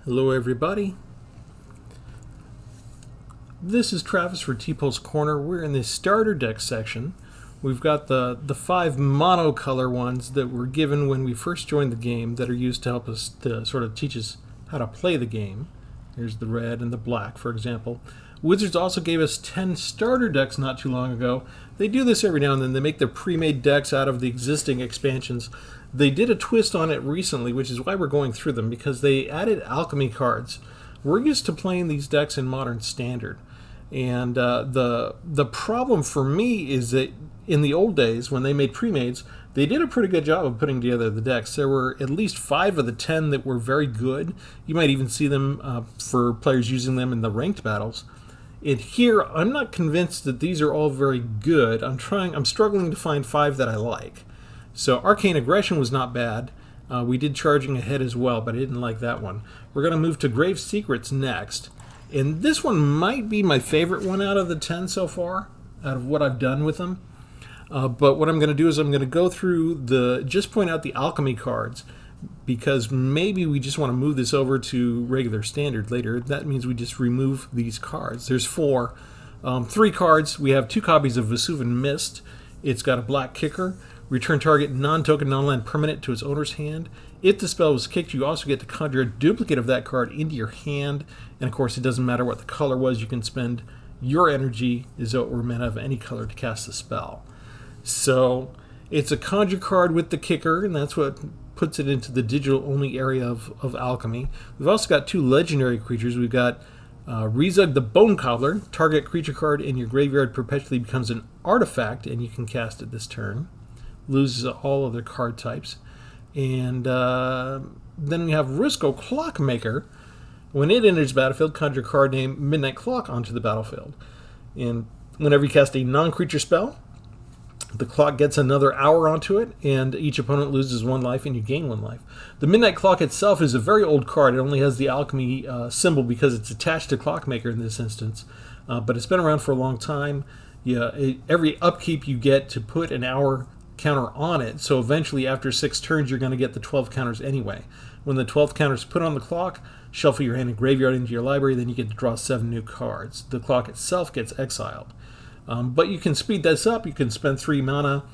Hello everybody. This is Travis for Tpull's Corner. We're in the starter deck section. We've got the 5 monocolor ones that were given when we first joined the game that are used to help us to sort of teach us how to play the game. Here's the red and the black, for example. Wizards also gave us 10 starter decks not too long ago. They do this every now and then. They make their pre-made decks out of the existing expansions. They did a twist on it recently, which is why we're going through them, because they added alchemy cards. We're used to playing these decks in Modern Standard. And the problem for me is that in the old days, when they made pre-mades, they did a pretty good job of putting together the decks. There were at least 5 of the 10 that were very good. You might even see them for players using them in the ranked battles. And here, I'm not convinced that these are all very good. I'm struggling to find 5 that I like. So Arcane Aggression was not bad. We did Charging Ahead as well, but I didn't like that one. We're going to move to Grave Secrets next. And this one might be my favorite one out of the 10 so far, out of what I've done with them. But what I'm going to do is I'm going to go through just point out the alchemy cards, because maybe we just want to move this over to regular standard later. That means we just remove these cards. There's 4. 3 cards. We have 2 copies of Vesuvian Mist. It's got a black kicker. Return target non-token, non-land permanent to its owner's hand. If the spell was kicked, you also get to conjure a duplicate of that card into your hand. And of course, it doesn't matter what the color was. You can spend your energy, as though it were meant of any color, to cast the spell. So it's a conjure card with the kicker, and that's what puts it into the digital-only area of alchemy. We've also got 2 legendary creatures. We've got Rizug the Bone Cobbler. Target creature card in your graveyard perpetually becomes an artifact, and you can cast it this turn. Loses all other card types. And then we have Risco Clockmaker. When it enters the battlefield, conjure a card named Midnight Clock onto the battlefield. And whenever you cast a non-creature spell, the clock gets another hour onto it, and each opponent loses 1 life, and you gain 1 life. The Midnight Clock itself is a very old card. It only has the alchemy symbol because it's attached to Clockmaker in this instance. But it's been around for a long time. Every upkeep you get to put an hour counter on it, so eventually after 6 turns you're going to get the 12 counters anyway. When the 12th counter is put on the clock, shuffle your hand and graveyard into your library, then you get to draw 7 new cards. The clock itself gets exiled. But you can speed this up. You can spend 3 mana,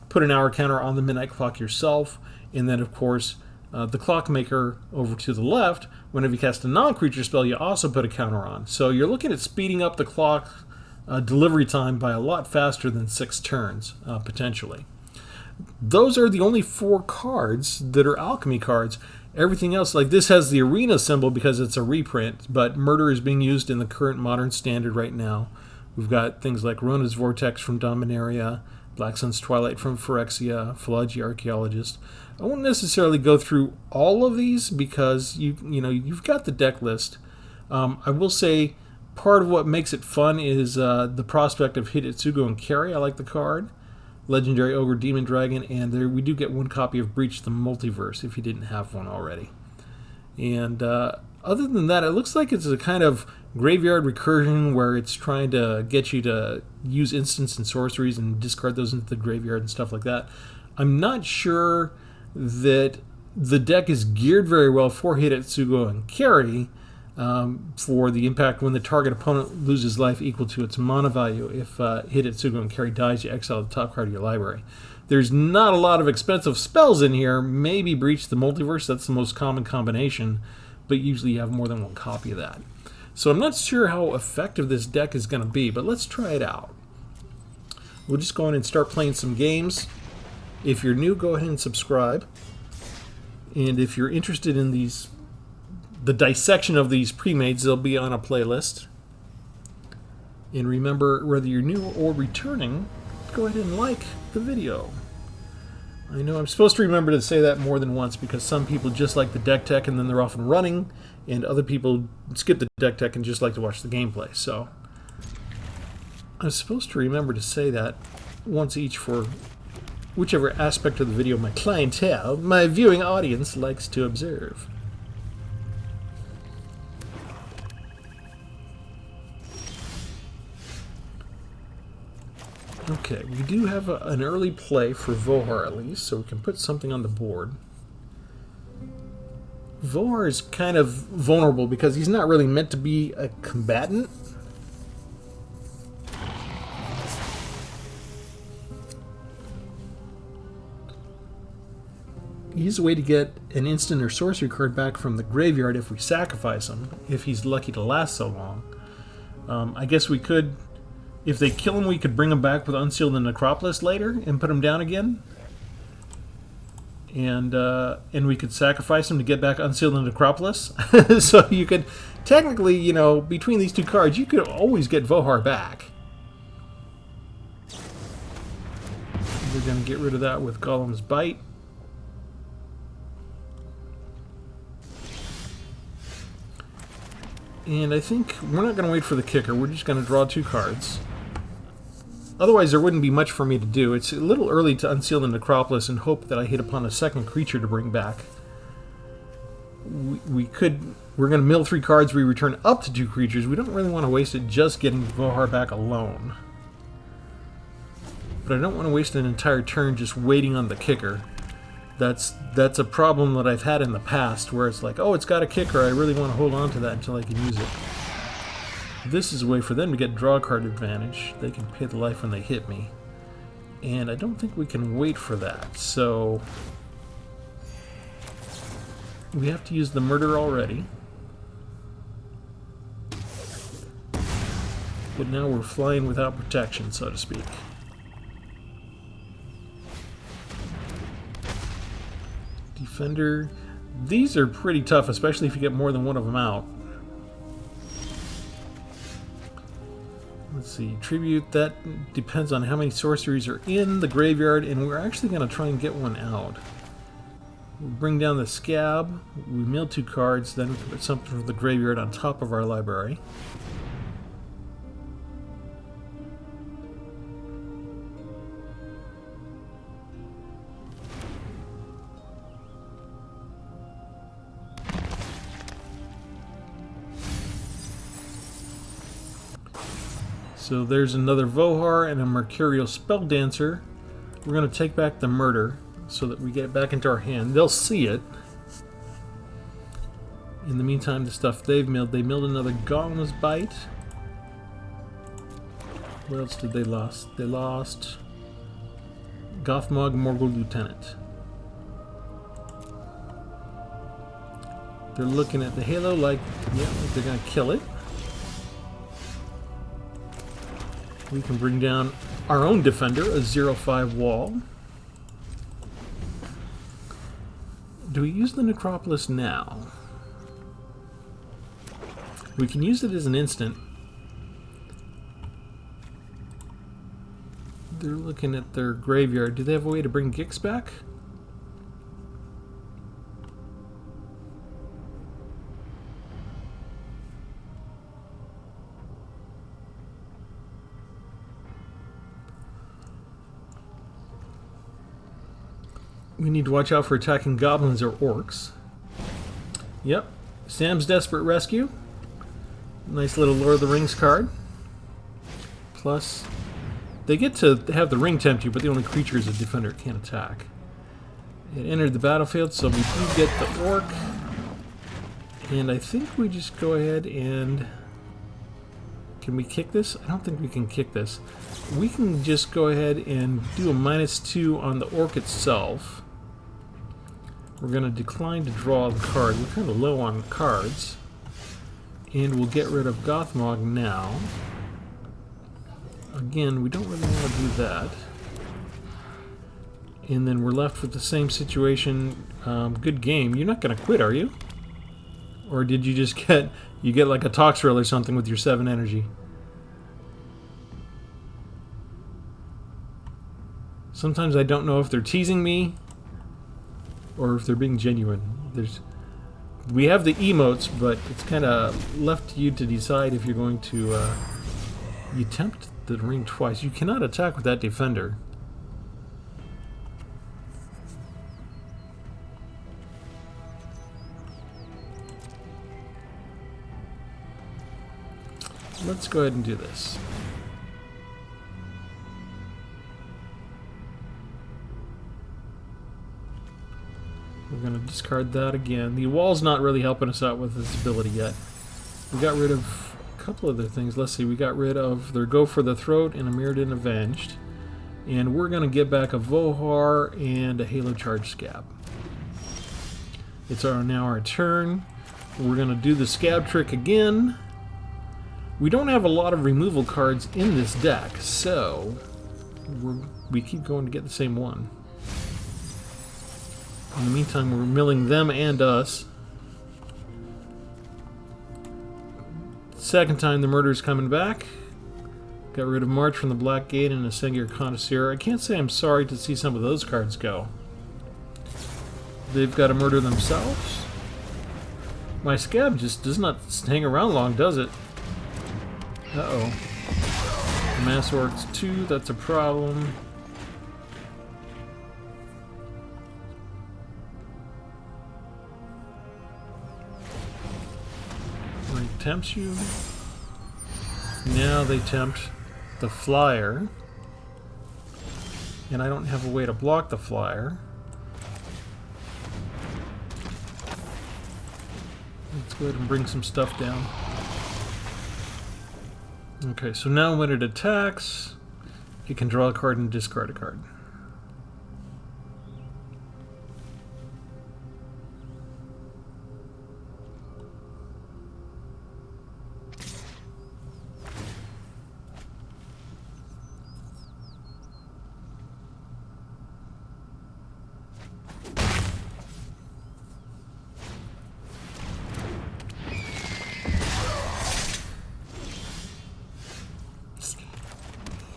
put an hour counter on the Midnight Clock yourself, and then of course the Clockmaker over to the left, whenever you cast a non-creature spell, you also put a counter on. So you're looking at speeding up the clock delivery time by a lot faster than 6 turns, potentially. Those are the only 4 cards that are alchemy cards. Everything else, like this, has the arena symbol because it's a reprint, but Murder is being used in the current Modern Standard right now. We've got things like Rona's Vortex from Dominaria, Black Sun's Twilight from Phyrexia, Philology Archaeologist. I won't necessarily go through all of these because you've got the deck list. I will say part of what makes it fun is the prospect of Hidetsugu and Carry. I like the card. Legendary Ogre Demon Dragon, and we do get 1 copy of Breach the Multiverse if you didn't have one already. And other than that, it looks like it's a kind of graveyard recursion where it's trying to get you to use instants and sorceries and discard those into the graveyard and stuff like that. I'm not sure that the deck is geared very well for Hidetsugu and Carry for the impact when the target opponent loses life equal to its mana value. If Hidetsugu and Carry dies, you exile the top card of your library. There's not a lot of expensive spells in here. Maybe Breach the Multiverse, that's the most common combination, but usually you have more than 1 copy of that. So I'm not sure how effective this deck is going to be, but let's try it out. We'll just go in and start playing some games. If you're new, go ahead and subscribe. And if you're interested in the dissection of these pre-mades, they'll be on a playlist. And remember, whether you're new or returning, go ahead and like the video. I know I'm supposed to remember to say that more than once because some people just like the deck tech and then they're off and running, and other people skip the deck tech and just like to watch the gameplay. So I'm supposed to remember to say that once each for whichever aspect of the video my clientele, my viewing audience, likes to observe. Okay, we do have an early play for Vohar at least, so we can put something on the board. Vohar is kind of vulnerable because he's not really meant to be a combatant. He's a way to get an instant or sorcery card back from the graveyard if we sacrifice him, if he's lucky to last so long. I guess we could, if they kill him, we could bring him back with Unseal the Necropolis later and put him down again. And we could sacrifice him to get back Unseal the Necropolis. So you could, technically, you know, between these two cards, you could always get Vohar back. We're going to get rid of that with Golem's Bite. And I think we're not going to wait for the kicker. We're just going to draw 2 cards. Otherwise, there wouldn't be much for me to do. It's a little early to Unseal the Necropolis and hope that I hit upon a second creature to bring back. We're going to mill 3 cards. We return up to 2 creatures. We don't really want to waste it just getting Vohar back alone. But I don't want to waste an entire turn just waiting on the kicker. That's a problem that I've had in the past, where it's like, oh, it's got a kicker, I really want to hold on to that until I can use it. This is a way for them to get draw card advantage. They can pay the life when they hit me. And I don't think we can wait for that, so we have to use the murder already. But now we're flying without protection, so to speak. Defender. These are pretty tough, especially if you get more than one of them out. Let's see. Tribute, that depends on how many sorceries are in the graveyard, and we're actually going to try and get one out. We'll bring down the Scab. We mill 2 cards, then we can put something from the graveyard on top of our library. So there's another Vohar and a Mercurial Spelldancer. We're going to take back the murder so that we get it back into our hand. They'll see it. In the meantime, the stuff they've milled, they milled another Golem's Bite. What else did they lost? They lost Gothmog, Morgul Lieutenant. They're looking at the Halo like, yeah, like they're going to kill it. We can bring down our own defender, a 0/5 wall. Do we use the Necropolis now? We can use it as an instant. They're looking at their graveyard. Do they have a way to bring Gix back? We need to watch out for attacking goblins or orcs. Yep. Sam's Desperate Rescue. Nice little Lord of the Rings card. Plus, they get to have the ring tempt you, but the only creatures a defender can't attack. It entered the battlefield, so we do get the orc. And I think we just go ahead and... Can we kick this? I don't think we can kick this. We can just go ahead and do a -2 on the orc itself. We're going to decline to draw the card. We're kind of low on cards. And we'll get rid of Gothmog now. Again, we don't really want to do that. And then we're left with the same situation. Good game. You're not going to quit, are you? Or did you just get... You get like a Toxrill or something with your 7 energy? Sometimes I don't know if they're teasing me or if they're being genuine. We have the emotes, but it's kind of left to you to decide if you're going to... you tempt the ring twice. You cannot attack with that defender. Let's go ahead and do this. We're going to discard that again. The wall's not really helping us out with this ability yet. We got rid of a couple other things. Let's see, we got rid of their Go for the Throat and a Mirrodin Avenged. And we're going to get back a Vohar and a Halo Charge Scab. It's now our turn. We're going to do the Scab trick again. We don't have a lot of removal cards in this deck, so we keep going to get the same one. In the meantime, we're milling them and us. Second time the murder's coming back. Got rid of March from the Black Gate and a Sengir Connoisseur. I can't say I'm sorry to see some of those cards go. They've got to murder themselves. My Scab just does not hang around long, does it? Uh-oh. Mass Orcs 2, that's a problem. Tempts you. Now they tempt the flyer. And I don't have a way to block the flyer. Let's go ahead and bring some stuff down. Okay, so now when it attacks, it can draw a card and discard a card.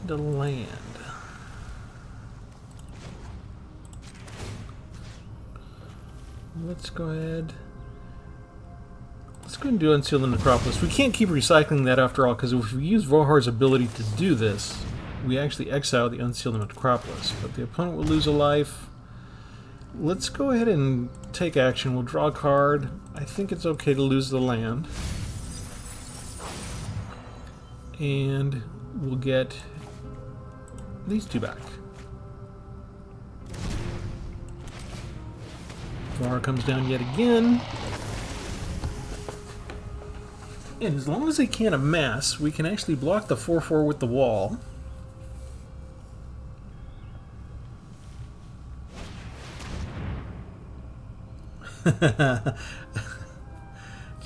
To land. Let's go ahead. Let's go and do Unseal the Necropolis. We can't keep recycling that after all, because if we use Vohar's ability to do this, we actually exile the Unseal the Necropolis. But the opponent will lose a life. Let's go ahead and take action. We'll draw a card. I think it's okay to lose the land. And we'll get these two back. Vohar comes down yet again. And as long as they can't amass, we can actually block the 4/4 with the wall. Did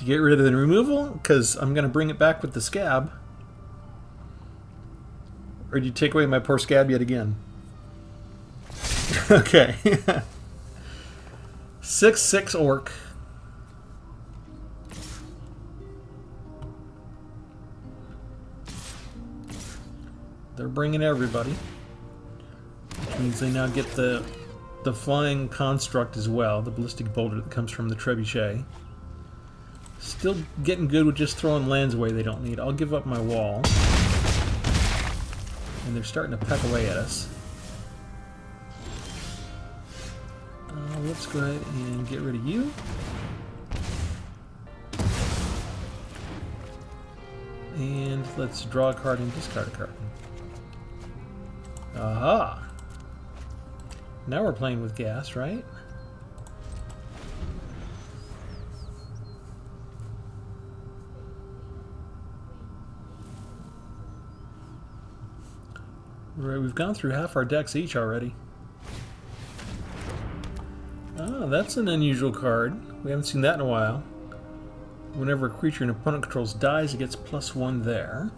you get rid of the removal? Because I'm going to bring it back with the Scab. Or did you take away my poor Scab yet again? Okay. 6/6 Orc. They're bringing everybody. Which means they now get the flying construct as well, the ballistic boulder that comes from the trebuchet. Still getting good with just throwing lands away they don't need. I'll give up my wall. And they're starting to peck away at us. Let's go ahead and get rid of you. And let's draw a card and discard a card. Aha! Now we're playing with gas, right? Right, we've gone through half our decks each already. Ah, that's an unusual card. We haven't seen that in a while. Whenever a creature an opponent controls dies, it gets +1 there.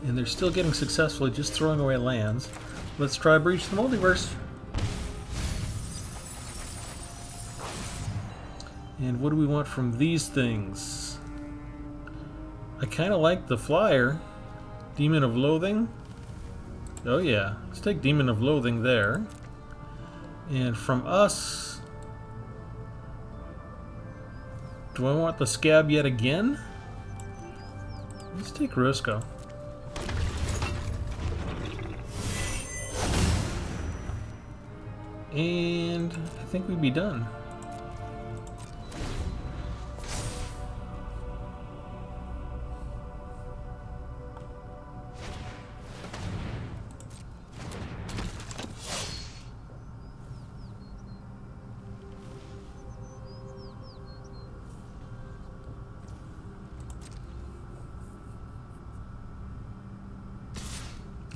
And they're still getting successfully just throwing away lands. Let's try Breach the Multiverse. And what do we want from these things? I kind of like the flyer. Demon of Loathing. Oh yeah, let's take Demon of Loathing there. And from us... do I want the Scab yet again? Let's take Roscoe. And I think we'd be done.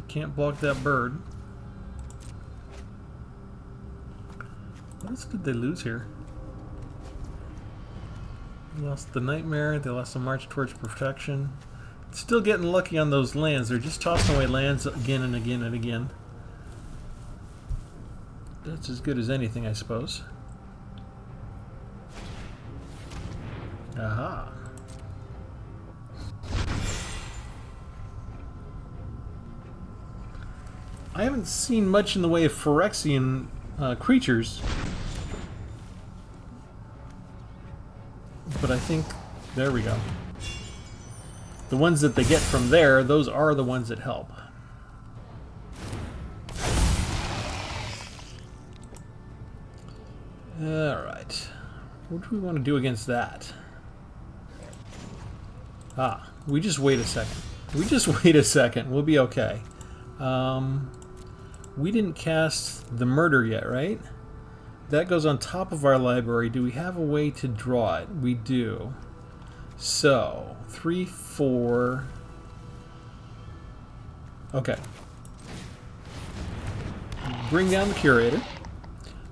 Can't block that bird. What else did they lose here? They lost the Nightmare. They lost the March towards Protection. Still getting lucky on those lands. They're just tossing away lands again and again and again. That's as good as anything, I suppose. Aha. I haven't seen much in the way of Phyrexian creatures. But I think... There we go. The ones that they get from there, those are the ones that help. Alright. What do we want to do against that? Ah, we just wait a second. We just wait a second. We'll be okay. We didn't cast the Murder yet, right? That goes on top of our library. Do we have a way to draw it? We do. So, 3, 4... Okay. Bring down the Curator.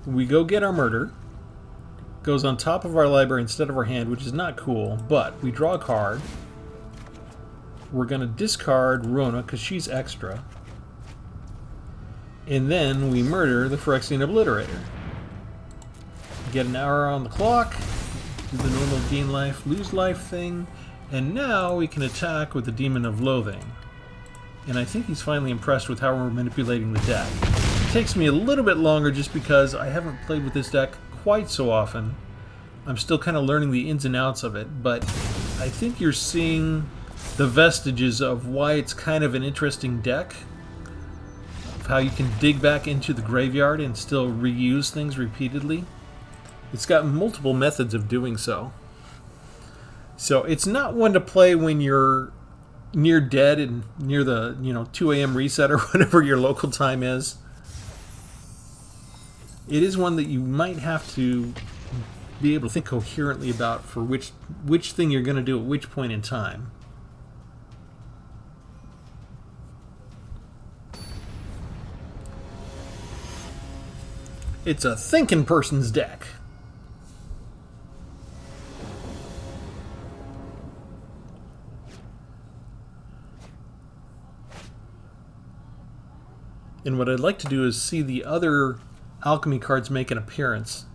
We go get our Murder. Goes on top of our library instead of our hand, which is not cool, but we draw a card. We're going to discard Rona because she's extra. And then we murder the Phyrexian Obliterator. Get an hour on the clock, do the normal gain life, lose life thing, and now we can attack with the Demon of Loathing. And I think he's finally impressed with how we're manipulating the deck. It takes me a little bit longer just because I haven't played with this deck quite so often. I'm still kind of learning the ins and outs of it, but I think you're seeing the vestiges of why it's kind of an interesting deck. Of how you can dig back into the graveyard and still reuse things repeatedly. It's got multiple methods of doing so. So it's not one to play when you're near dead and near the 2 a.m. reset or whatever your local time is. It is one that you might have to be able to think coherently about for which thing you're going to do at which point in time. It's a thinking person's deck. And what I'd like to do is see the other alchemy cards make an appearance.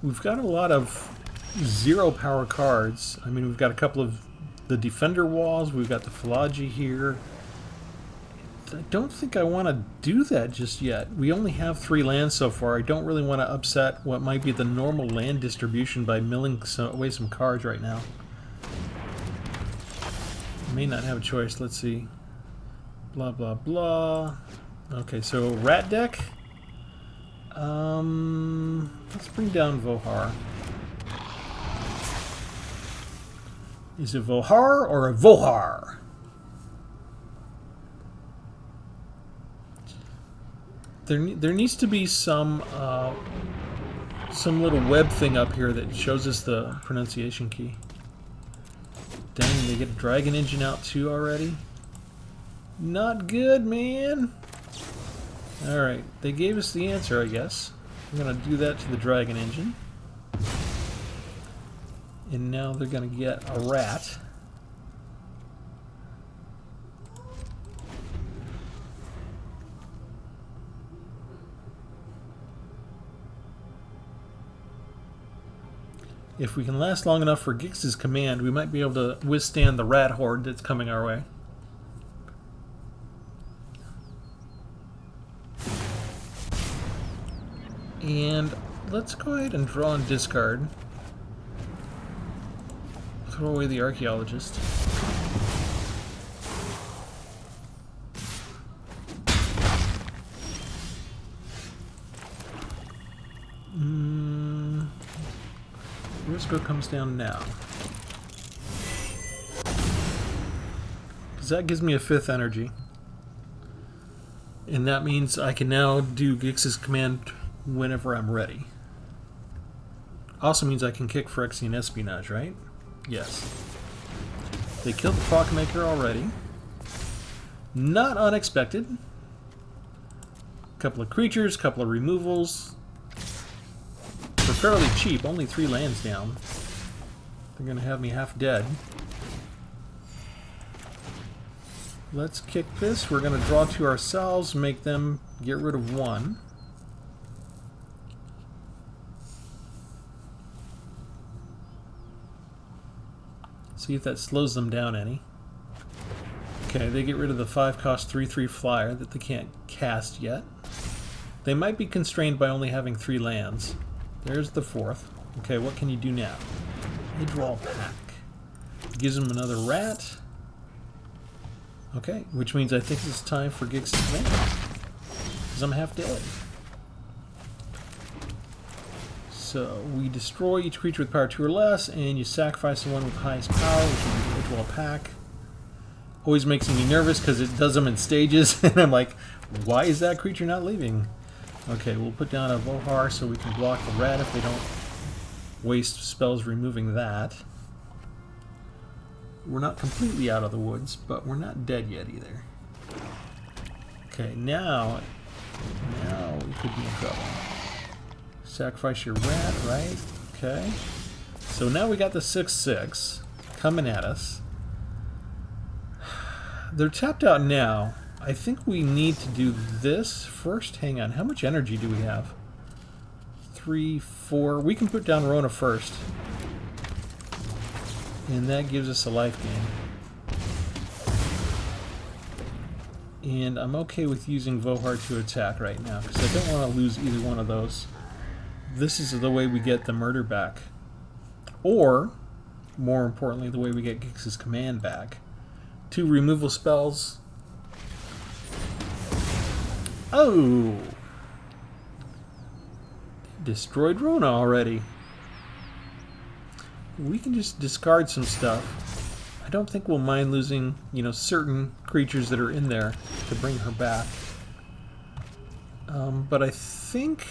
We've got a lot of 0 power cards. I mean, we've got a couple of the Defender Walls, we've got the Philology here. I don't think I want to do that just yet. We only have 3 lands so far. I don't really want to upset what might be the normal land distribution by milling away some cards right now. May not have a choice. Let's see. Blah, blah, blah. Okay, so Rat deck. Let's bring down Vohar. Is it Vohar or a Vohar? There needs to be some little web thing up here that shows us the pronunciation key. Dang, they get a Dragon Engine out too already? Not good, man! Alright, they gave us the answer, I guess. I'm going to do that to the Dragon Engine. And now they're going to get a rat. If we can last long enough for Gix's command, we might be able to withstand the rat horde that's coming our way. And let's go ahead and draw and discard. Throw away the Archaeologist. Risco comes down now. Because that gives me a 5th energy. And that means I can now do Gix's command whenever I'm ready. Also means I can kick Phyrexian Espionage, right? Yes. They killed the Clockmaker already. Not unexpected. Couple of creatures, couple of removals. They're fairly cheap, only 3 lands down. They're going to have me half dead. Let's kick this. We're going to draw 2 ourselves, make them get rid of 1. See if that slows them down any. Okay, they get rid of the 5-cost 3/3 flyer that they can't cast yet. They might be constrained by only having 3 lands. There's the 4th. Okay, what can you do now? They draw a pack. Gives them another rat. Okay, which means I think it's time for Gix's Command. Because I'm half dead. So we destroy each creature with power 2 or less, and you sacrifice the one with highest power, which is a pack. Always makes me nervous because it does them in stages, and I'm like, why is that creature not leaving? Okay, we'll put down a Vohar so we can block the rat if they don't waste spells removing that. We're not completely out of the woods, but we're not dead yet either. Okay, now we could be in trouble. Sacrifice your rat, right? Okay. So now we got the 6/6 coming at us. They're tapped out now. I think we need to do this first. Hang on. How much energy do we have? 3, 4. We can put down Rona first. And that gives us a life gain. And I'm okay with using Vohar to attack right now, because I don't want to lose either one of those. This is the way we get the murder back. Or, more importantly, the way we get Gix's Command back. 2 removal spells. Oh! Destroyed Rona already. We can just discard some stuff. I don't think we'll mind losing, certain creatures that are in there to bring her back. But I think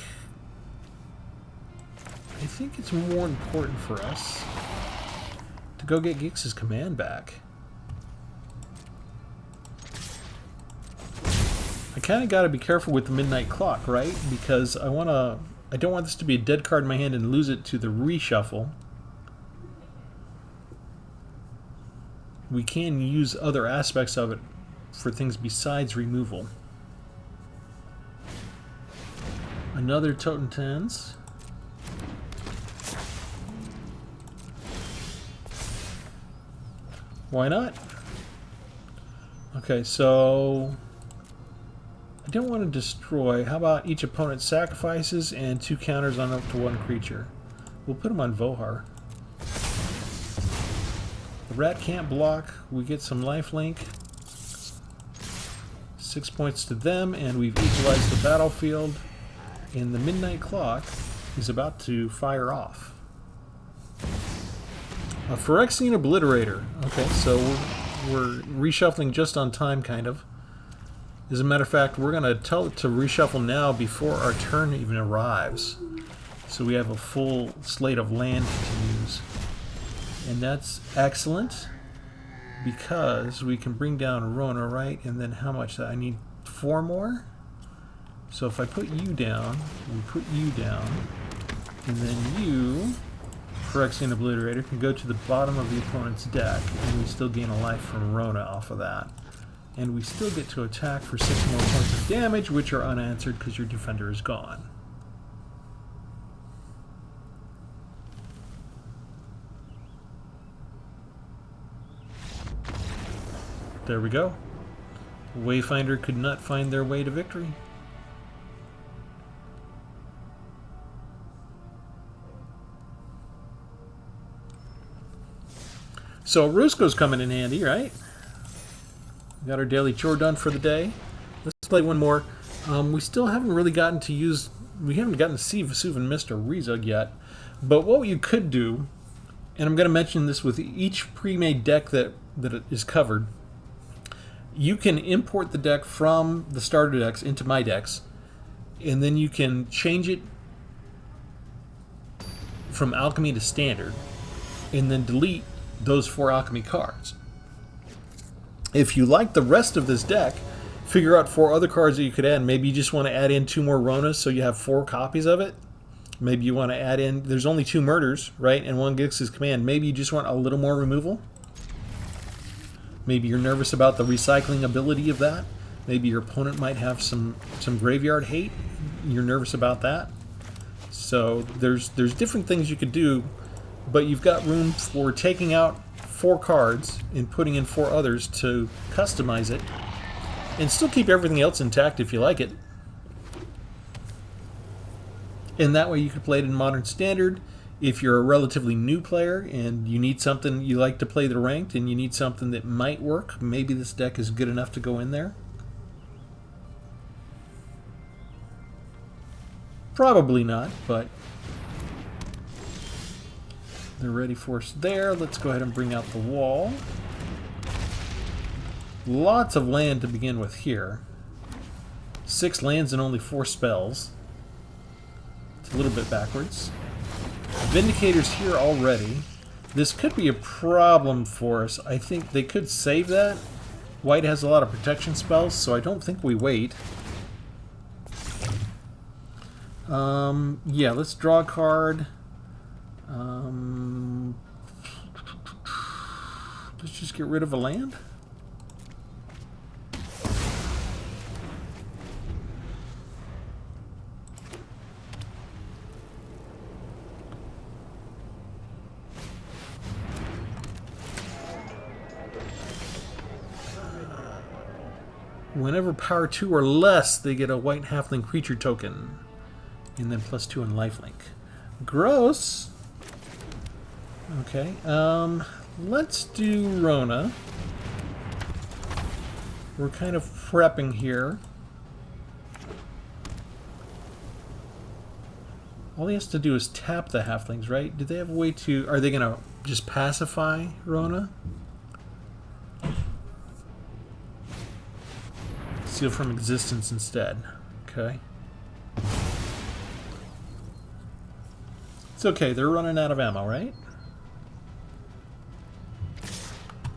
it's more important for us to go get Gix's Command back. I kind of got to be careful with the Midnight Clock, right? Because I don't want this to be a dead card in my hand and lose it to the reshuffle. We can use other aspects of it for things besides removal. Another Totem Tens. Why not? Okay, so I don't want to destroy. How about each opponent sacrifices and 2 counters on up to 1 creature? We'll put them on Vohar. The rat can't block. We get some lifelink. 6 points to them, and we've equalized the battlefield. And the Midnight Clock is about to fire off. A Phyrexian Obliterator. Okay, so we're reshuffling just on time, kind of. As a matter of fact, we're going to tell it to reshuffle now before our turn even arrives. So we have a full slate of land to use. And that's excellent, because we can bring down Rona, right? And then how much? I need 4 more? So if I put you down, we put you down, and then you, Phyrexian Obliterator, can go to the bottom of the opponent's deck, and we still gain a life from Rona off of that. And we still get to attack for 6 more points of damage, which are unanswered because your defender is gone. There we go. Wayfinder could not find their way to victory. So Rusko's coming in handy, right? We got our daily chore done for the day. Let's play one more. We still haven't really gotten to use... We haven't gotten to see Vesuvian Mist or Rezug yet. But what you could do, and I'm going to mention this with each pre-made deck that is covered, you can import the deck from the starter decks into my decks, and then you can change it from Alchemy to Standard, and then delete those 4 Alchemy cards. If you like the rest of this deck, figure out 4 other cards that you could add. Maybe you just want to add in 2 more Ronas so you have 4 copies of it. Maybe you want to add in, there's only 2 Murders, right, and 1 Gix's Command. Maybe you just want a little more removal. Maybe you're nervous about the recycling ability of that. Maybe your opponent might have some graveyard hate. You're nervous about that. So there's different things you could do, but you've got room for taking out 4 cards and putting in 4 others to customize it, and still keep everything else intact if you like it. And that way you could play it in Modern Standard. If you're a relatively new player and you need something, you like to play the Ranked and you need something that might work, maybe this deck is good enough to go in there. Probably not, but they're ready for us there. Let's go ahead and bring out the wall. Lots of land to begin with here. 6 lands and only 4 spells. It's a little bit backwards. Vindicator's here already. This could be a problem for us. I think they could save that. White has a lot of protection spells, so I don't think we wait. Yeah, let's draw a card. Let's just get rid of a land. Whenever power 2 or less, they get a white halfling creature token. And then +2 in lifelink. Gross. Okay, let's do Rona. We're kind of prepping here. All he has to do is tap the halflings, right? Do they have a way to... Are they going to just pacify Rona? Seal from existence instead. Okay. It's okay, they're running out of ammo, right?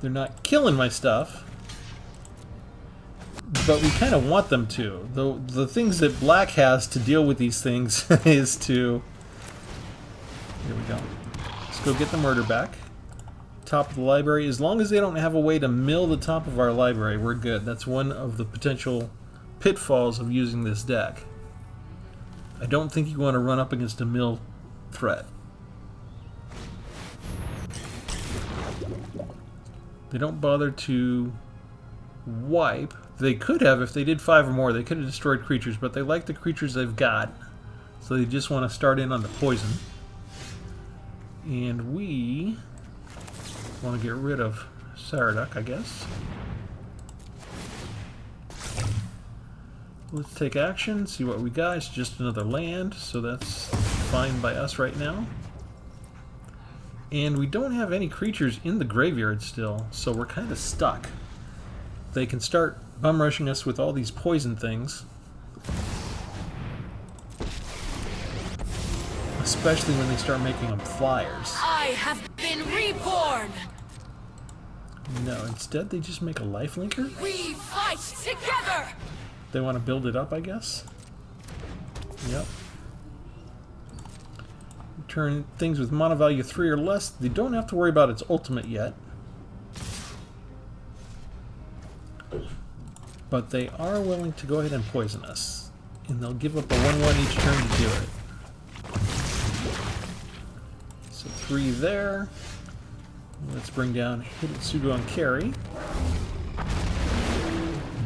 They're not killing my stuff. But we kind of want them to. The things that Black has to deal with these things is to... Here we go. Let's go get the murder back. Top of the library. As long as they don't have a way to mill the top of our library, we're good. That's one of the potential pitfalls of using this deck. I don't think you want to run up against a mill threat. They don't bother to wipe. They could have if they did 5 or more. They could have destroyed creatures, but they like the creatures they've got, so they just want to start in on the poison. And we want to get rid of Saraduck, I guess. Let's take action, see what we got. It's just another land, so that's fine by us right now. And we don't have any creatures in the graveyard still, so we're kind of stuck. They can start bum rushing us with all these poison things. Especially when they start making them flyers. I have been reborn! No, instead they just make a lifelinker? We fight together! They want to build it up, I guess? Yep. Turn things with mana value 3 or less. They don't have to worry about its ultimate yet. But they are willing to go ahead and poison us. And they'll give up a 1/1 each turn to do it. So 3 there. Let's bring down Hitotsugu on carry.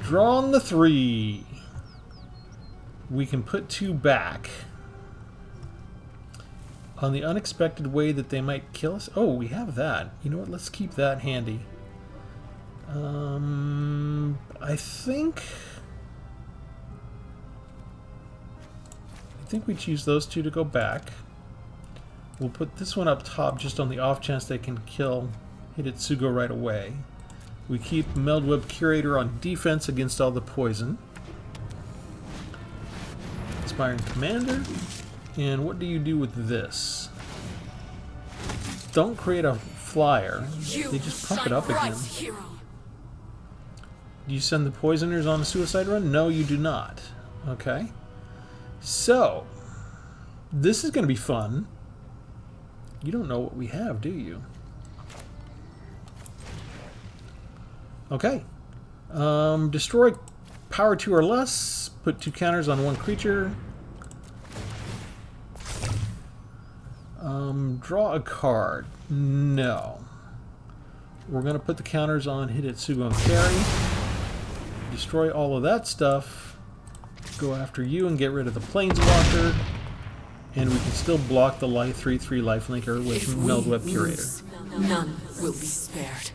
Draw on the 3. We can put 2 back. On the unexpected way that they might kill us. Oh, we have that. You know what? Let's keep that handy. I think we choose those 2 to go back. We'll put this one up top just on the off chance they can kill Hitotsugu right away. We keep Meldweb Curator on defense against all the poison. Inspiring Commander. And what do you do with this? Don't create a flyer. They just pump it up again. Do you send the Poisoners on a suicide run? No, you do not. Okay. So, this is going to be fun. You don't know what we have, do you? Okay. Destroy power 2 or less. Put 2 counters on 1 creature. Draw a card. No. We're going to put the counters on Hidetsugu and Carry. Destroy all of that stuff. Go after you and get rid of the Planeswalker. And we can still block the 3/3 lifelinker with Meld Web Curator. None will be spared.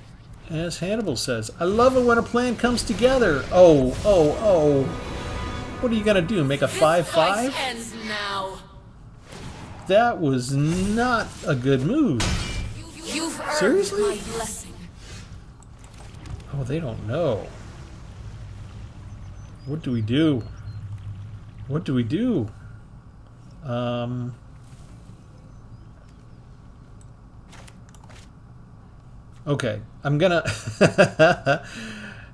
As Hannibal says, I love it when a plan comes together. Oh. What are you going to do? Make a 5/5? Ends now. That was not a good move. You've earned Seriously? my blessing. Oh, they don't know. What do we do? What do we do? Okay, I'm gonna...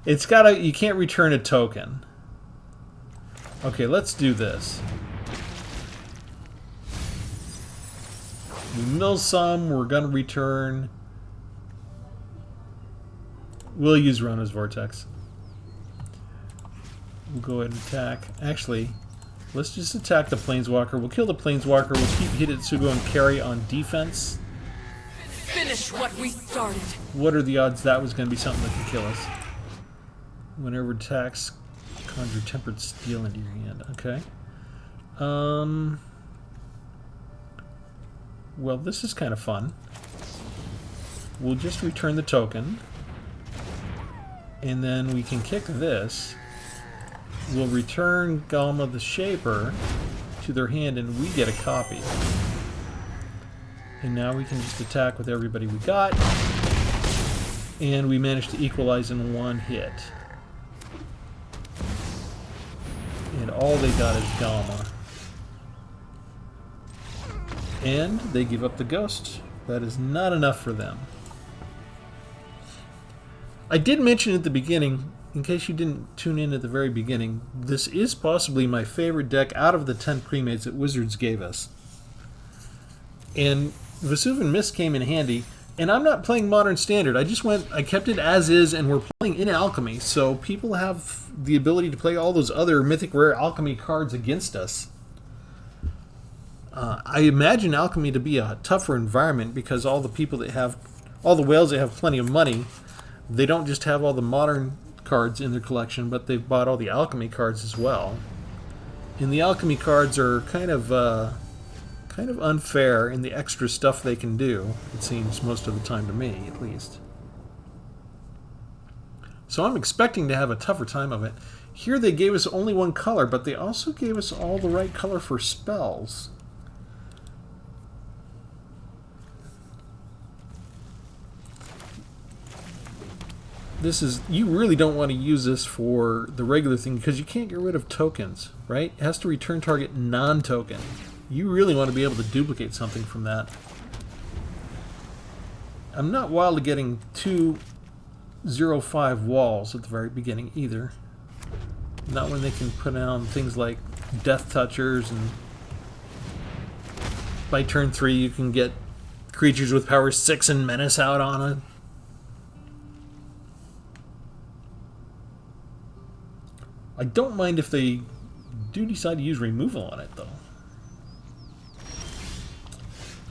It's gotta... You can't return a token. Okay, let's do this. We mill some, we're gonna return... We'll use Rona's Vortex. We'll go ahead and attack. Actually, let's just attack the Planeswalker. We'll kill the Planeswalker. We'll keep Hidetsugu and Carry on defense. Finish what we started. What are the odds that was going to be something that could kill us? Whenever attacks, conjure Tempered Steel into your hand. Okay. Well, this is kind of fun. We'll just return the token. And then we can kick this. We'll return Galma the Shaper to their hand and we get a copy. And now we can just attack with everybody we got. And we managed to equalize in 1 hit. And all they got is Galma. And they give up the ghost. That is not enough for them. I did mention at the beginning, in case you didn't tune in at the very beginning, this is possibly my favorite deck out of the 10 premades that Wizards gave us. And Vesuvian Mist came in handy, and I'm not playing Modern Standard. I kept it as is, and we're playing in Alchemy, so people have the ability to play all those other Mythic Rare Alchemy cards against us. I imagine Alchemy to be a tougher environment because all the people that have, all the whales that have plenty of money, they don't just have all the Modern cards in their collection, but they've bought all the Alchemy cards as well. And the Alchemy cards are kind of unfair in the extra stuff they can do, it seems most of the time to me, at least. So I'm expecting to have a tougher time of it. Here they gave us only 1 color, but they also gave us all the right color for spells. This is, you really don't want to use this for the regular thing because you can't get rid of tokens, right? It has to return target non-token. You really want to be able to duplicate something from that. I'm not wild to getting 2 0/5 walls at the very beginning either. Not when they can put on things like Death Touchers, and by turn 3 you can get creatures with power 6 and Menace out on it. I don't mind if they do decide to use removal on it, though.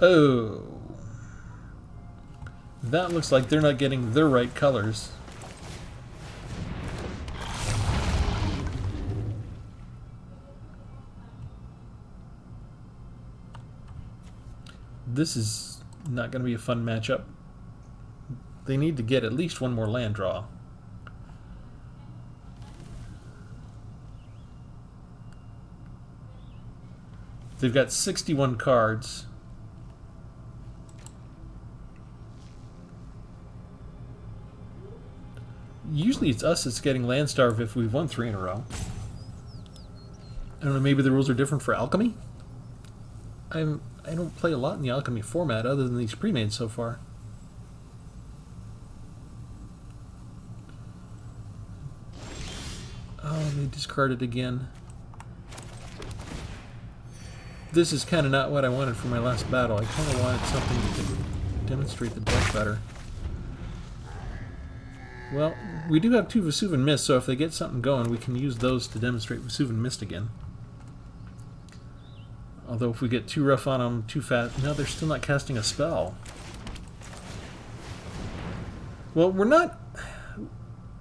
Oh. That looks like they're not getting their right colors. This is not going to be a fun matchup. They need to get at least 1 more land draw. They've got 61 cards. Usually it's us that's getting land starved if we've won 3 in a row. I don't know, maybe the rules are different for Alchemy? I don't play a lot in the Alchemy format other than these pre-made so far. Oh, they discarded again. This is kind of not what I wanted for my last battle. I kind of wanted something that could demonstrate the deck better. Well, we do have 2 Vesuvian Mist, so if they get something going, we can use those to demonstrate Vesuvian Mist again. Although if we get too rough on them, too fast... No, they're still not casting a spell. Well, we're not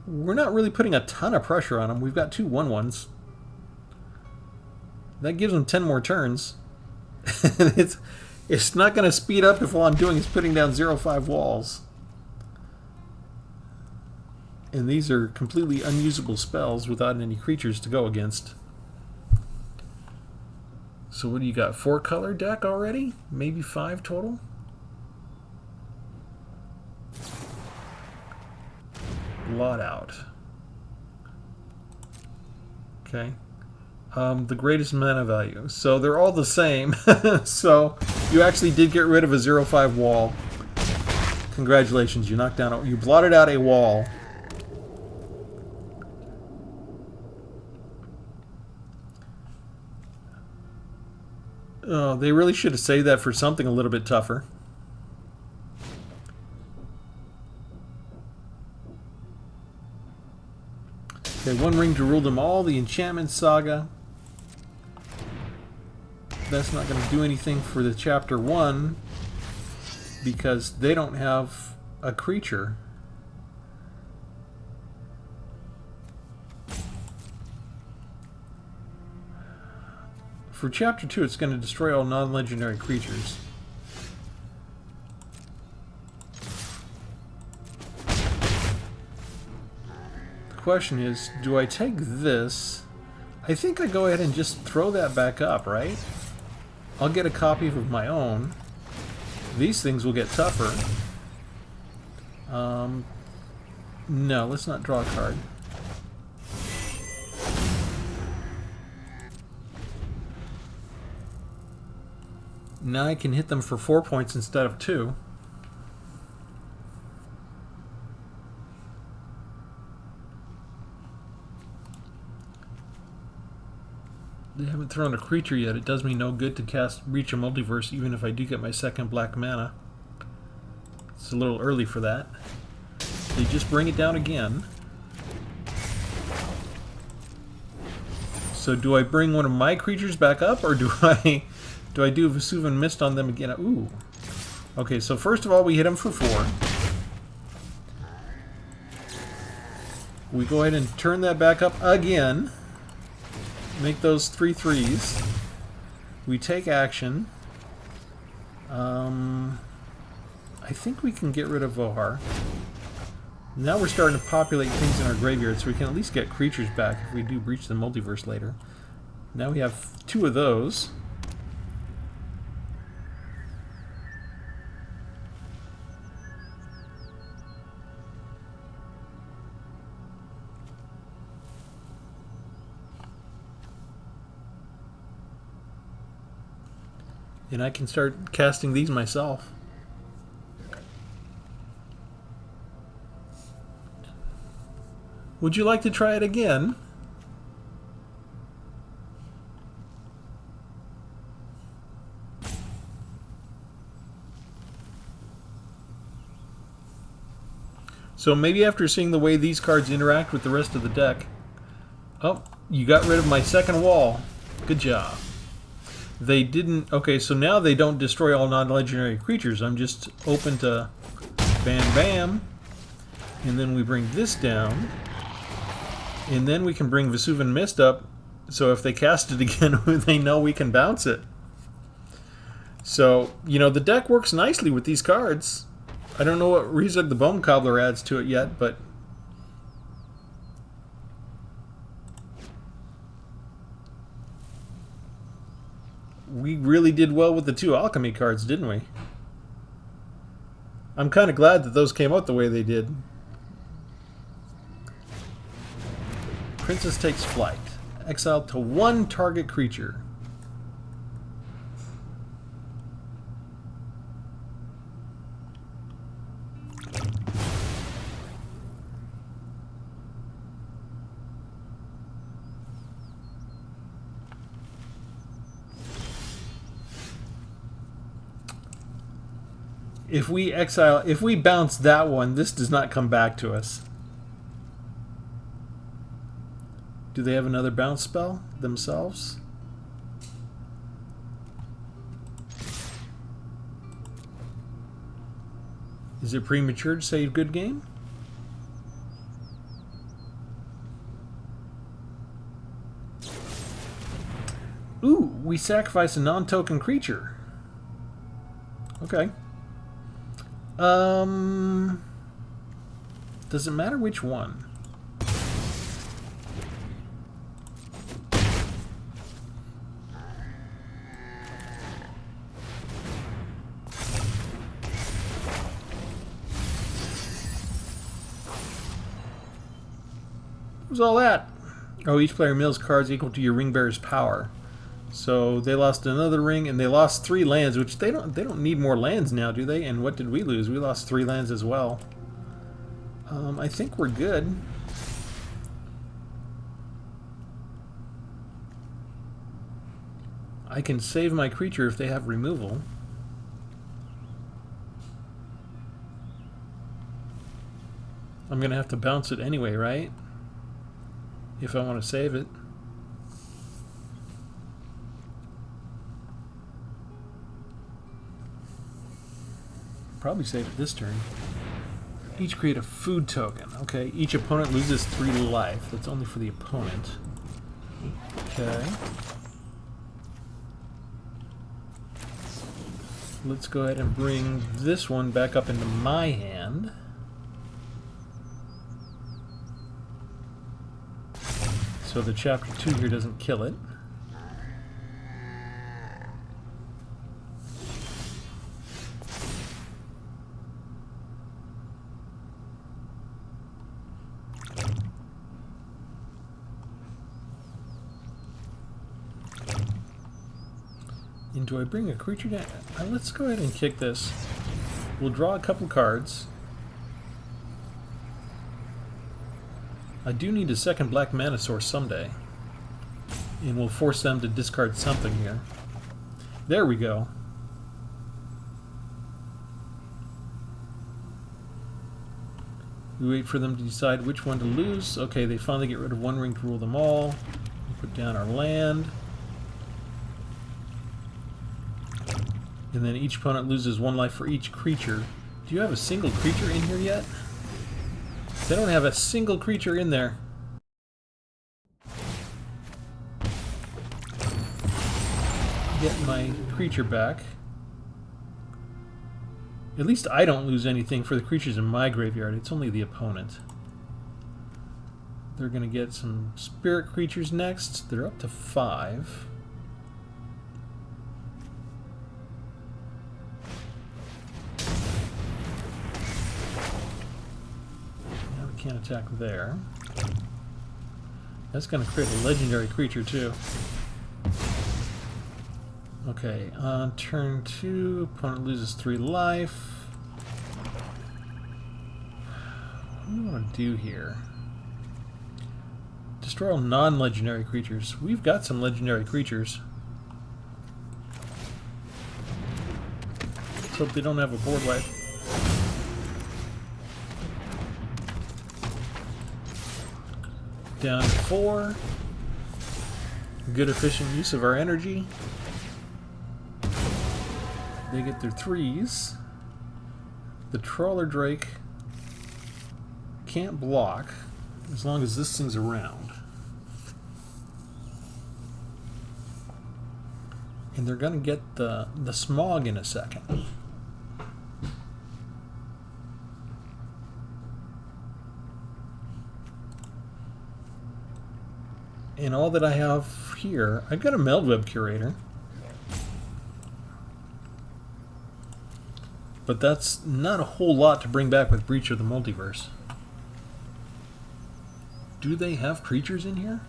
really putting a ton of pressure on them. We've got 2 1/1s. That gives them 10 more turns. It's not going to speed up if all I'm doing is putting down 0/5 walls. And these are completely unusable spells without any creatures to go against. So what do you got? 4 color deck already? Maybe 5 total? Blot out. Okay. The greatest mana value. So they're all the same. So you actually did get rid of a 0/5 wall. Congratulations, you knocked down you blotted out a wall. Oh, they really should have saved that for something a little bit tougher. Okay, 1 ring to rule them all. The Enchantment Saga. That's not going to do anything for the Chapter 1 because they don't have a creature. For Chapter 2, it's going to destroy all non-legendary creatures. The question is, do I take this? I think I go ahead and just throw that back up, right? I'll get a copy of my own. These things will get tougher. No, let's not draw a card. Now I can hit them for 4 points instead of 2. They haven't thrown a creature yet. It does me no good to cast Reach a Multiverse even if I do get my 2nd black mana. It's a little early for that. They just bring it down again. So do I bring one of my creatures back up or do I do a Vesuvian Mist on them again? Ooh. Okay, so first of all we hit them for 4. We go ahead and turn that back up again. Make those 3 3s. We take action. I think we can get rid of Vohar. Now we're starting to populate things in our graveyard, so we can at least get creatures back if we do breach the multiverse later. Now we have 2 of those. And I can start casting these myself. Would you like to try it again? So maybe after seeing the way these cards interact with the rest of the deck... Oh, you got rid of my 2nd wall. Good job. They didn't... Okay, so now they don't destroy all non-legendary creatures. I'm just open to bam bam. And then we bring this down. And then we can bring Vesuvian Mist up. So if they cast it again, they know we can bounce it. So, you know, the deck works nicely with these cards. I don't know what Rizug the Bone Cobbler adds to it yet, but... we really did well with the 2 alchemy cards, didn't we? I'm kind of glad that those came out the way they did. Princess takes flight. exile to one target creature. If we bounce that one, this does not come back to us. Do they have another bounce spell themselves? Is it premature to say good game? Ooh, we sacrifice a non-token creature. Okay. Does it matter which one? What's all that? Oh, each player mills cards equal to your ring bearer's power. So they lost another ring, and they lost 3 lands, which they don't need more lands now, do they? And what did we lose? We lost 3 lands as well. I think we're good. I can save my creature if they have removal. I'm gonna have to bounce it anyway, right? If I want to save it. Probably save it this turn. Each create a food token. Okay, each opponent loses 3 life. That's only for the opponent. Okay. Let's go ahead and bring this one back up into my hand. So the chapter 2 here doesn't kill it. And do I bring a creature down? Let's go ahead and kick this. We'll draw a couple cards. I do need a second black mana source someday. And we'll force them to discard something here. There we go. We wait for them to decide which one to lose. Okay, they finally get rid of one ring to rule them all. We put down our land. And then each opponent loses 1 life for each creature. Do you have a single creature in here yet? They don't have a single creature in there. Get my creature back. At least I don't lose anything for the creatures in my graveyard. It's only the opponent. They're going to get some spirit creatures next. They're up to 5. Can't attack there. That's going to create a legendary creature too. Okay, on turn 2, opponent loses 3 life. What do we want to do here? Destroy all non-legendary creatures. We've got some legendary creatures. Let's hope they don't have a board wipe. Down to 4. Good efficient use of our energy. They get their 3s. The Trawler Drake can't block as long as this thing's around. And they're going to get the Smog in a second. And all that I have here, I've got a Meldweb Curator. But that's not a whole lot to bring back with Breach of the Multiverse. Do they have creatures in here?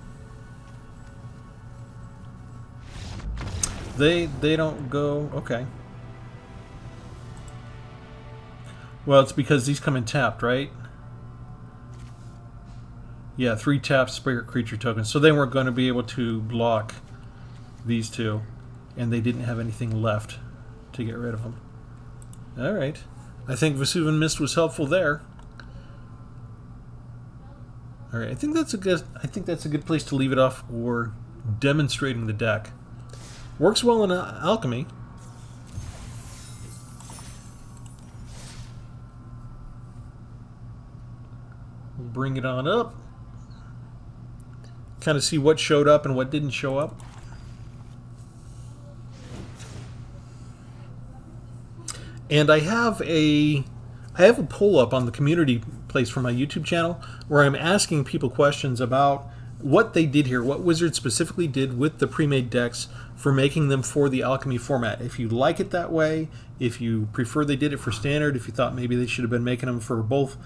They don't go... Okay. Well, it's because these come in tapped, right? Yeah, 3 tapped spirit creature tokens. So they weren't going to be able to block these two. And they didn't have anything left to get rid of them. Alright. I think Vesuvian Mist was helpful there. Alright, I think that's a good place to leave it off for demonstrating the deck. Works well in Alchemy. We'll bring it on up. Kind of see what showed up and what didn't show up. And I have a poll up on the community place for my YouTube channel where I'm asking people questions about what they did here, what Wizards specifically did with the pre-made decks for making them for the Alchemy format. If you like it that way, if you prefer they did it for Standard, if you thought maybe they should have been making them for both,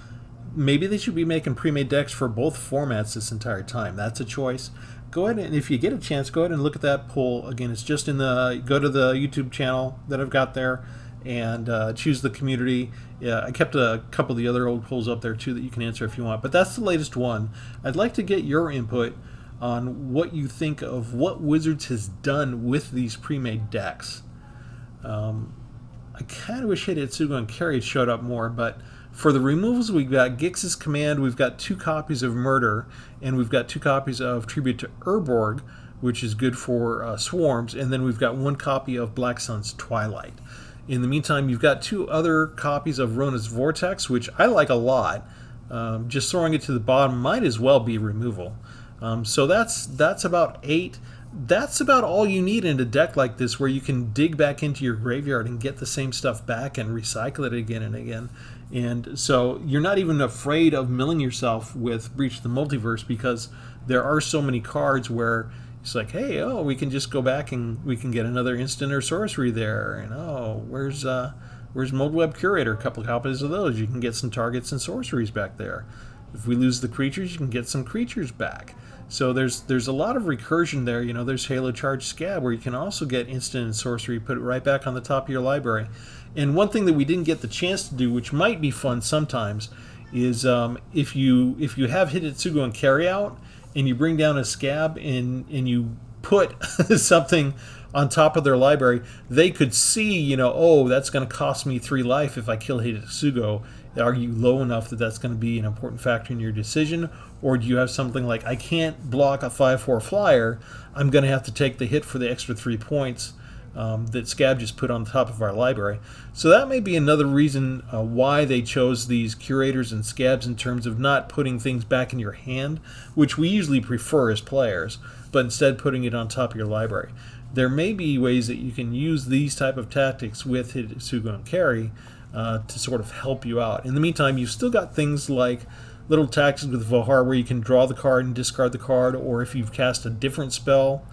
maybe they should be making pre-made decks for both formats this entire time. That's a choice. Go ahead and if you get a chance, go ahead and look at that poll. Again, it's just in the, go to the YouTube channel that I've got there and choose the community. Yeah, I kept a couple of the other old polls up there too that you can answer if you want, but that's the latest one. I'd like to get your input on what you think of what Wizards has done with these pre-made decks. I kind of wish Hitotsugu and Carry showed up more, but for the removals, we've got Gix's Command, we've got 2 copies of Murder, and we've got 2 copies of Tribute to Urborg, which is good for Swarms, and then we've got 1 copy of Black Sun's Twilight. In the meantime, you've got 2 other copies of Rona's Vortex, which I like a lot. Just throwing it to the bottom might as well be removal. So that's about 8. That's about all you need in a deck like this, where you can dig back into your graveyard and get the same stuff back and recycle it again and again. And so you're not even afraid of milling yourself with Breach of the Multiverse, because there are so many cards where it's like, hey, oh, we can just go back and we can get another instant or sorcery there. And oh, where's Moldweb Curator? A couple of copies of those. You can get some targets and sorceries back there. If we lose the creatures, you can get some creatures back. So there's a lot of recursion there. You know, there's Halo Charge Scab, where you can also get instant and sorcery, put it right back on the top of your library. And one thing that we didn't get the chance to do, which might be fun sometimes, is if you have Hitotsugu and Carry out, and you bring down a Scab and you put something on top of their library, they could see, you know, oh, that's going to cost me 3 life if I kill Hitotsugu. Are you low enough that that's going to be an important factor in your decision? Or do you have something like, I can't block a 5/4 flyer, I'm going to have to take the hit for the extra 3 points that Scab just put on top of our library. So that may be another reason why they chose these Curators and Scabs, in terms of not putting things back in your hand, which we usually prefer as players, but instead putting it on top of your library. There may be ways that you can use these type of tactics with Hitotsugu and Carry to sort of help you out. In the meantime, you've still got things like little tactics with Vohar, where you can draw the card and discard the card, or if you've cast a different spell,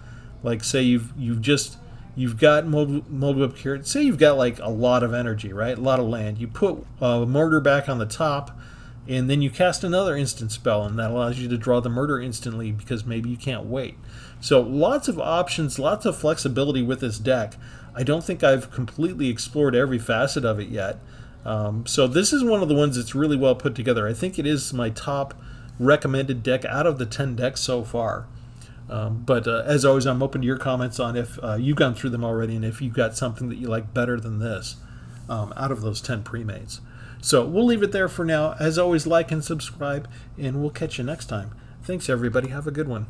like say you've got Moldweb Curator, say you've got like a lot of energy, right? A lot of land. You put Murder back on the top, and then you cast another instant spell, and that allows you to draw the Murder instantly because maybe you can't wait. So lots of options, lots of flexibility with this deck. I don't think I've completely explored every facet of it yet. So this is one of the ones that's really well put together. I think it is my top recommended deck out of the 10 decks so far. But as always, I'm open to your comments on if you've gone through them already and if you've got something that you like better than this out of those 10 pre-mades. So we'll leave it there for now. As always, like and subscribe, and we'll catch you next time. Thanks, everybody. Have a good one.